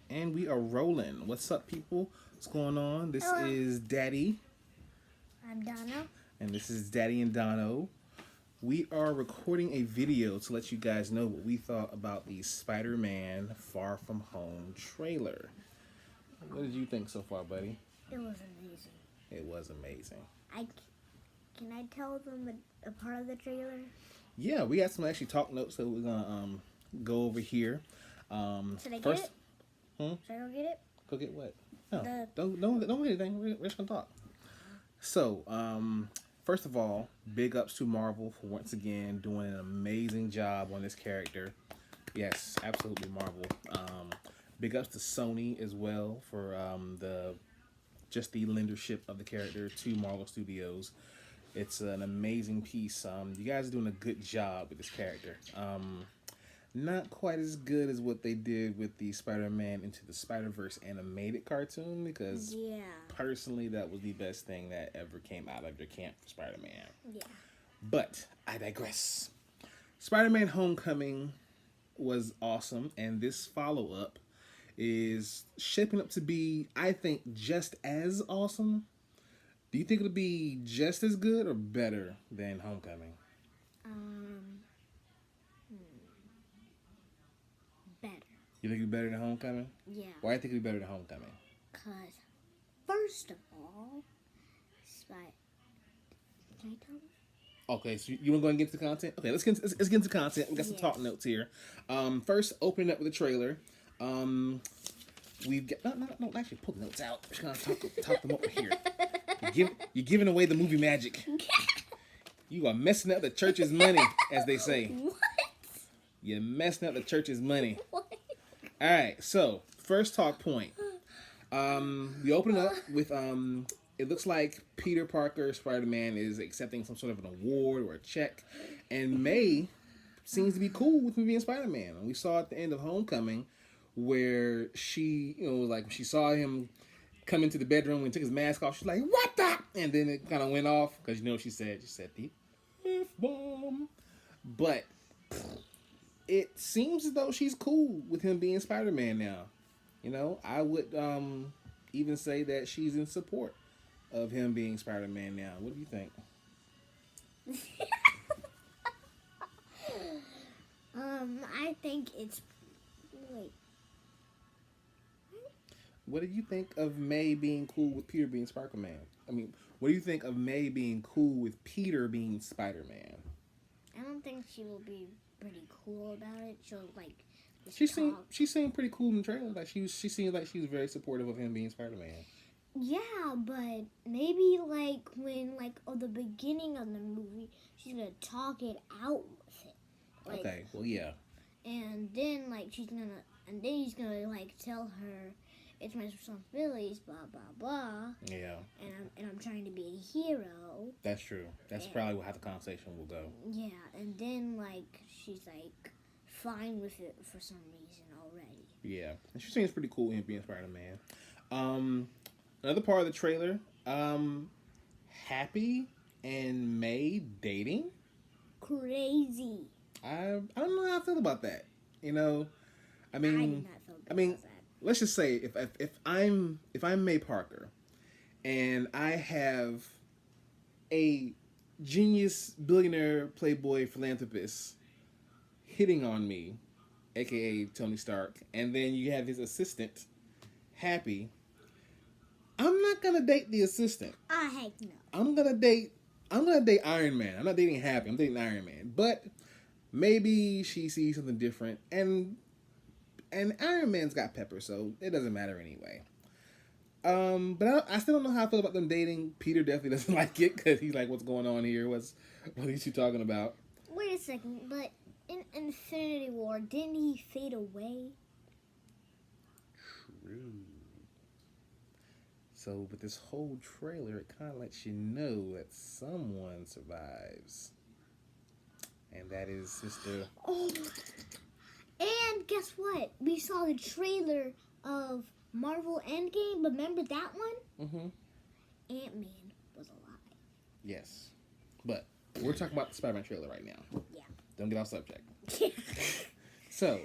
And we are rolling. What's up, people? What's going on? This Hello. is Daddy, I'm Dono. and this is Daddy and Dono. We are recording a video to let you guys know what we thought about the Spider-Man Far From Home trailer. What did you think so far, buddy? It was amazing. It was amazing. Can I tell them a part of the trailer? Yeah, we got some actually talk notes that we're gonna go over here. Should I First, get it? Should I go get it? go get what? No, The- don't get anything. We're just gonna talk. So, first of all, big ups to Marvel for once again doing an amazing job on this character. Yes, absolutely Marvel. Big ups to Sony as well for the lendership of the character to Marvel Studios. It's an amazing piece. You guys are doing a good job with this character. Not quite as good as what they did with the Spider-Man Into the Spider-Verse animated cartoon, because Yeah. personally that was the best thing that ever came out of your camp for Spider-Man. Yeah. But I digress. Spider-Man Homecoming was awesome, and this follow-up is shaping up to be, I think, just as awesome. Do you think it'll be just as good or better than Homecoming? Better. You think it'll be better than Homecoming? Yeah. Why do you think it'll be better than Homecoming? Cause first of all, Can I tell them? Okay, so you want to go and get into the content? Okay, let's get into content. We got some Yeah. talk notes here. First, opening up with the trailer. We've got no, actually pull the notes out. I'm just gonna talk them over here. You're giving away the movie magic. You are messing up the church's money, as they say. What? You're messing up the church's money. What? All right, so first talk point. We open up with it looks like Peter Parker, Spider-Man, is accepting some sort of an award or a check, and May seems to be cool with him being Spider-Man. And we saw at the end of Homecoming where she, like when she saw him come into the bedroom and took his mask off, she's like, "What the?" And then it kind of went off because she said the F-bomb. But it seems as though she's cool with him being Spider-Man now. I would even say that she's in support of him being Spider-Man now. What do you think? I think it's wait. What do you think of May being cool with Peter being Spider-Man? I mean, what do you think of May being cool with Peter being Spider-Man? I don't think she will be pretty cool about it. She'll just She seemed pretty cool in the trailer. Like she seemed like she was very supportive of him being Spider-Man. Yeah, but maybe when the beginning of the movie, she's gonna talk it out with it. Okay, well yeah. And then he's gonna tell her it's my responsibilities, blah blah blah. Yeah. And I'm trying to be a hero. That's true. That's probably how the conversation will go. Yeah, and then she's fine with it for some reason already. Yeah. And she seems pretty cool with him being Spider-Man. Another part of the trailer, Happy and May dating. Crazy. I don't know how I feel about that. I I do mean, not feel good about that. let's just say if I'm May Parker, and I have a genius billionaire playboy philanthropist hitting on me, aka Tony Stark, and then you have his assistant, Happy. I'm not gonna date the assistant. Heck no. I'm gonna date Iron Man. I'm not dating Happy. I'm dating Iron Man. But maybe she sees something different, and Iron Man's got pepper, so it doesn't matter anyway. But I still don't know how I feel about them dating. Peter definitely doesn't like it because he's like, "What's going on here? What are these two talking about?" Wait a second, but in Infinity War, didn't he fade away? True. So, with this whole trailer, it kind of lets you know that someone survives. And that is Mr. Oh, and guess what? We saw the trailer of Marvel Endgame. Remember that one? Mm-hmm. Ant-Man was alive. Yes. But we're talking about the Spider-Man trailer right now. Yeah. Don't get off subject. So,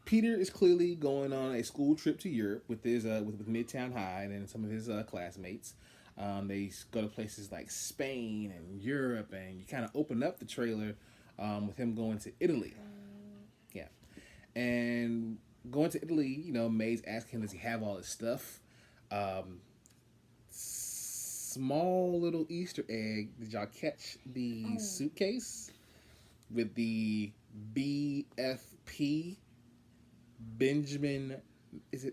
Peter is clearly going on a school trip to Europe with his with Midtown High and some of his classmates. They go to places like Spain and Europe, and you kind of open up the trailer with him going to Italy. Yeah, and going to Italy, May's asking him, does he have all his stuff? Small little Easter egg. Did y'all catch the suitcase with the BFP Benjamin? Is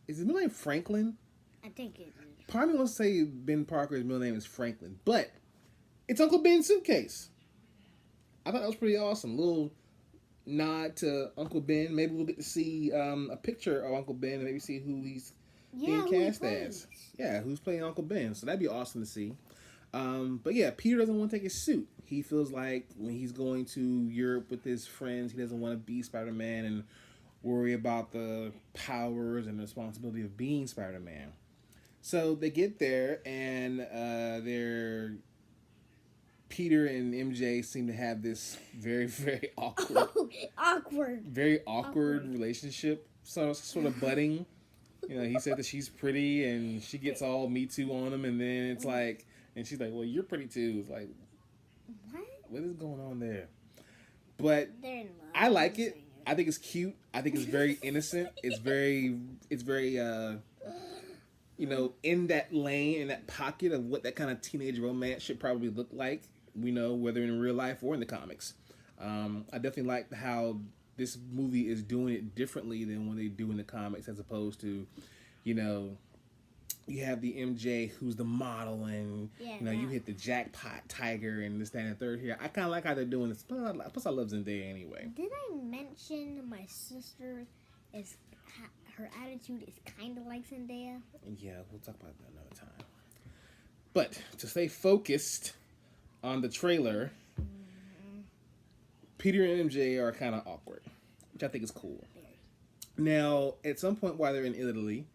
his middle name Franklin? I think it is. Part of me wants to say Ben Parker's middle name is Franklin, but it's Uncle Ben's suitcase. I thought that was pretty awesome. Little nod to Uncle Ben. Maybe we'll get to see a picture of Uncle Ben and maybe see who he's being cast as. Yeah, who's playing Uncle Ben. So that'd be awesome to see. But yeah, Peter doesn't want to take his suit. He feels like when he's going to Europe with his friends, he doesn't want to be Spider-Man and worry about the powers and the responsibility of being Spider-Man. So they get there, and Peter and MJ seem to have this very, very awkward relationship, sort of budding. He said that she's pretty, and she gets all Me Too on him, and then it's like, and she's like, well, you're pretty too. It's like, what is going on there? But I like it. I think it's cute. I think it's very innocent. It's very in that lane, in that pocket of what that kind of teenage romance should probably look like, whether in real life or in the comics. I definitely like how this movie is doing it differently than when they do in the comics, as opposed to, you have the MJ who's the model, and you hit the jackpot tiger and this, that, and the third here. I kind of like how they're doing this. Plus, I love Zendaya anyway. Did I mention my sister is her attitude is kind of like Zendaya? Yeah, we'll talk about that another time. But to stay focused on the trailer, Peter and MJ are kind of awkward, which I think is cool. Now, at some point while they're in Italy,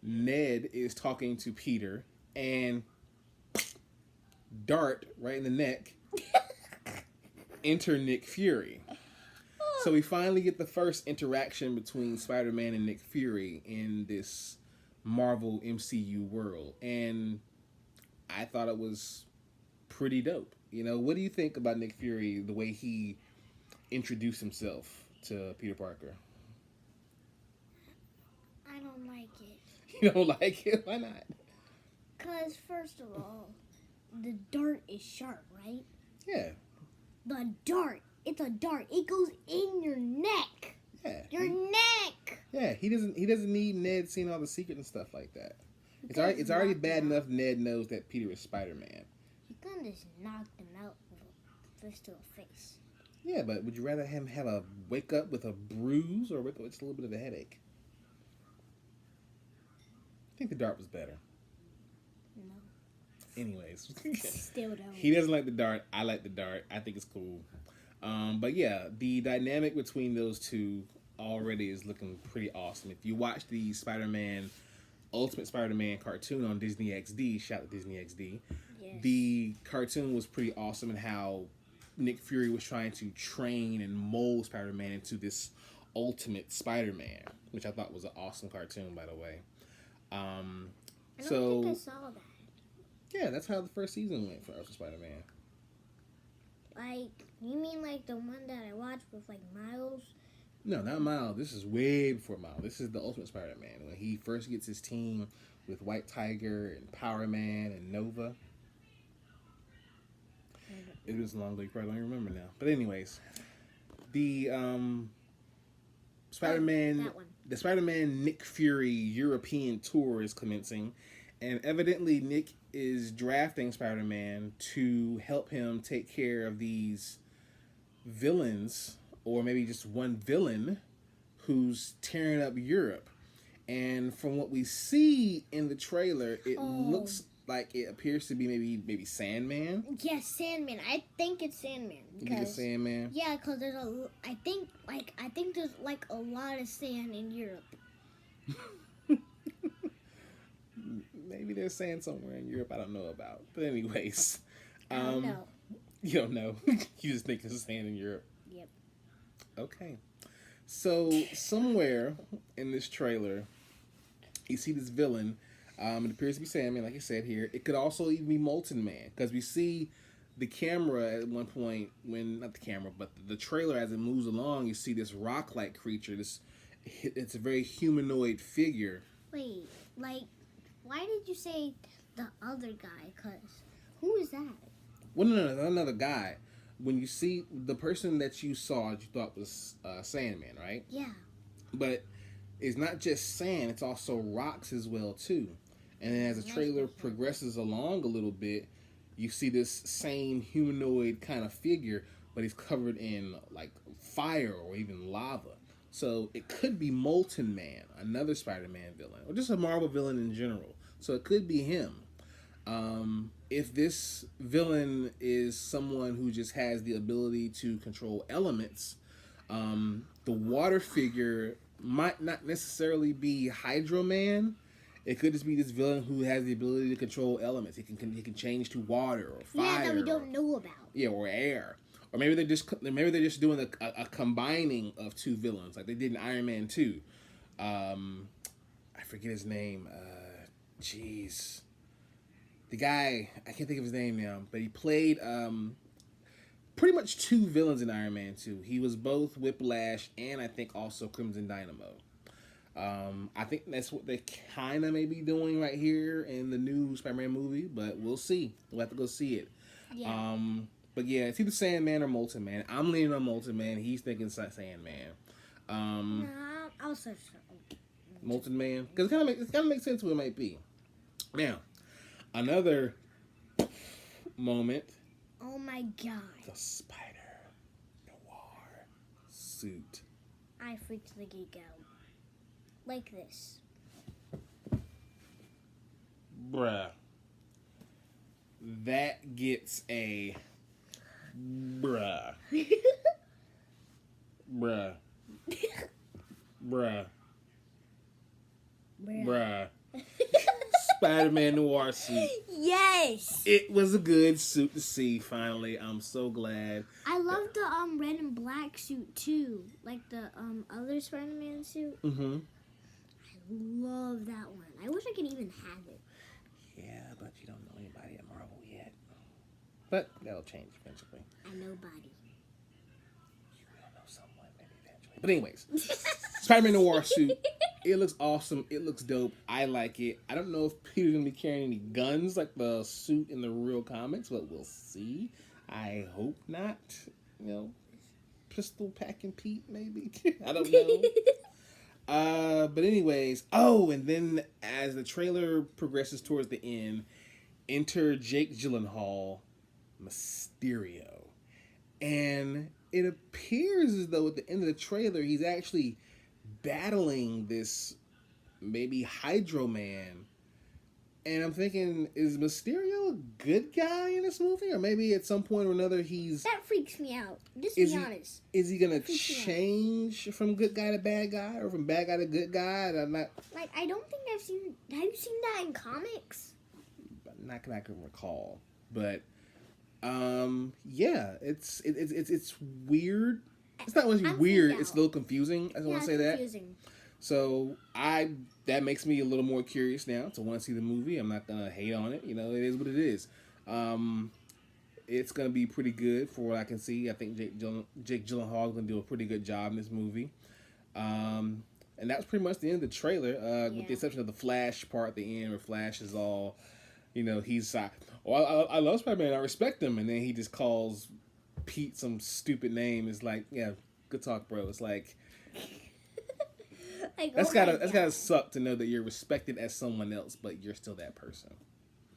Ned is talking to Peter, and dart right in the neck, enter Nick Fury. So we finally get the first interaction between Spider-Man and Nick Fury in this Marvel MCU world, and I thought it was pretty dope. What do you think about Nick Fury, the way he introduced himself to Peter Parker? I don't like it. You don't like it? Why not? Because, first of all, the dart is sharp, right? Yeah. The dart. It's a dart. It goes in your neck. Yeah. Your neck. Yeah, he doesn't need Ned seeing all the secrets and stuff like that. It's already bad enough Ned knows that Peter is Spider-Man. You can just knock him out with a fist to a face. Yeah, but would you rather him have a wake up with a bruise or wake up with just a little bit of a headache? I think the dart was better. No. Anyways. Still don't. He doesn't like the dart. I like the dart. I think it's cool. But yeah, the dynamic between those two already is looking pretty awesome. If you watch the Ultimate Spider-Man cartoon on Disney XD, shout out to Disney XD, yes. The cartoon was pretty awesome in how Nick Fury was trying to train and mold Spider-Man into this Ultimate Spider-Man, which I thought was an awesome cartoon, by the way. I don't think I saw that. Yeah, that's how the first season went for Ultimate Spider-Man. Like, you mean like the one that I watched with like Miles? No, not Miles. This is way before Miles. This is the Ultimate Spider-Man, when he first gets his team with White Tiger and Power Man and Nova. It was long ago. You probably don't remember now. But anyways, the Spider-Man Nick Fury European tour is commencing, and evidently Nick is drafting Spider-Man to help him take care of these villains, or maybe just one villain who's tearing up Europe. And from what we see in the trailer, it looks like it appears to be maybe Sandman. Yes, Sandman. I think it's Sandman. You think it's Sandman? Yeah, because I think there's like a lot of sand in Europe. Maybe there's sand somewhere in Europe I don't know about. But anyways, I don't know. You don't know. You just think there's sand in Europe. Yep. Okay. So somewhere in this trailer, you see this villain. It appears to be Sandman, like I said here. It could also even be Molten Man, because we see the camera at one point when not the camera, but the trailer as it moves along. You see this rock-like creature. It's a very humanoid figure. Wait, like, why did you say the other guy? Cause who is that? Well, no, not another guy. When you see the person that you saw, you thought was Sandman, right? Yeah. But it's not just sand; it's also rocks as well too. And then as the trailer progresses along a little bit, you see this same humanoid kind of figure, but he's covered in like fire or even lava. So it could be Molten Man, another Spider-Man villain, or just a Marvel villain in general. So it could be him. If this villain is someone who just has the ability to control elements, the water figure might not necessarily be Hydro Man. It could just be this villain who has the ability to control elements. He can change to water or fire. Yeah, that we don't know about. Yeah, or air. Or maybe they're just doing a combining of two villains, like they did in Iron Man 2. I forget his name. Jeez. The guy, I can't think of his name now, but he played pretty much two villains in Iron Man 2. He was both Whiplash and I think also Crimson Dynamo. I think that's what they kind of may be doing right here in the new Spider-Man movie, but we'll see. We'll have to go see it. Yeah. But yeah, it's either Sandman or Molten Man. I'm leaning on Molten Man. He's thinking Sandman. Nah, I'll search Molten Man, because it kind of makes sense what it might be. Now, another moment. Oh my god. The Spider Noir suit. I freaked the geek out. Like this. Bruh. That gets a bruh. Bruh. Bruh. Bruh. Spider-Man Noir suit. Yes. It was a good suit to see, finally. I'm so glad. I love the red and black suit too. Like the other Spider-Man suit. Mm-hmm. I love that one. I wish I could even have it. Yeah, but you don't know anybody at Marvel yet. But that'll change eventually. I know body. You will know someone maybe eventually. But anyways, Spider-Man Noir suit. It looks awesome. It looks dope. I like it. I don't know if Peter's going to be carrying any guns like the suit in the real comics, but we'll see. I hope not. You know, pistol packing Pete, maybe. I don't know. But anyways, and then as the trailer progresses towards the end, enter Jake Gyllenhaal, Mysterio. And it appears as though at the end of the trailer, he's actually battling this maybe Hydro Man. And I'm thinking, is Mysterio a good guy in this movie? Or maybe at some point or another he's... That freaks me out. Just be honest. Is he going to change from good guy to bad guy? Or from bad guy to good guy? I'm not... Like, I don't think I've seen... Have you seen that in comics? Not that I can recall. But, yeah. It's weird. It's not really weird. It's a little confusing. I just want to say that. Confusing. So that makes me a little more curious now to want to see the movie. I'm not gonna hate on it. You know, it is what it is. It's gonna be pretty good for what I can see. I think Jake Gyllenhaal is gonna do a pretty good job in this movie. And that was pretty much the end of the trailer, with the exception of the Flash part at the end, where Flash is all, you know, he's I love Spider-Man. I respect him, and then he just calls Pete some stupid name. It's like, yeah, good talk, bro. It's like. Like, that's gotta suck to know that you're respected as someone else, but you're still that person.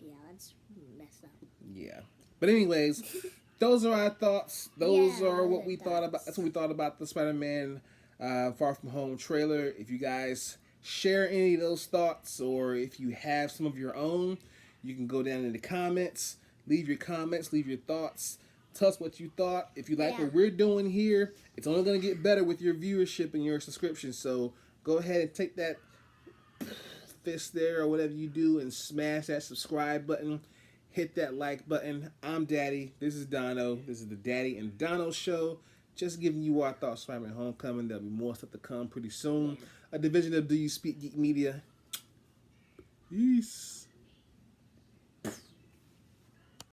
Yeah, that's messed up. Yeah, but anyways, those are our thoughts. Those are what we thought about. That's what we thought about the Spider-Man Far From Home trailer. If you guys share any of those thoughts, or if you have some of your own, you can go down in the comments. Leave your comments. Leave your thoughts. Tell us what you thought. If you like what we're doing here, it's only going to get better with your viewership and your subscription. So go ahead and take that fist there or whatever you do and smash that subscribe button. Hit that like button. I'm Daddy. This is Dono. This is the Daddy and Dono Show. just giving you our thoughts Spider-Man Homecoming. There'll be more stuff to come pretty soon. A division of Do You Speak Geek Media. Peace.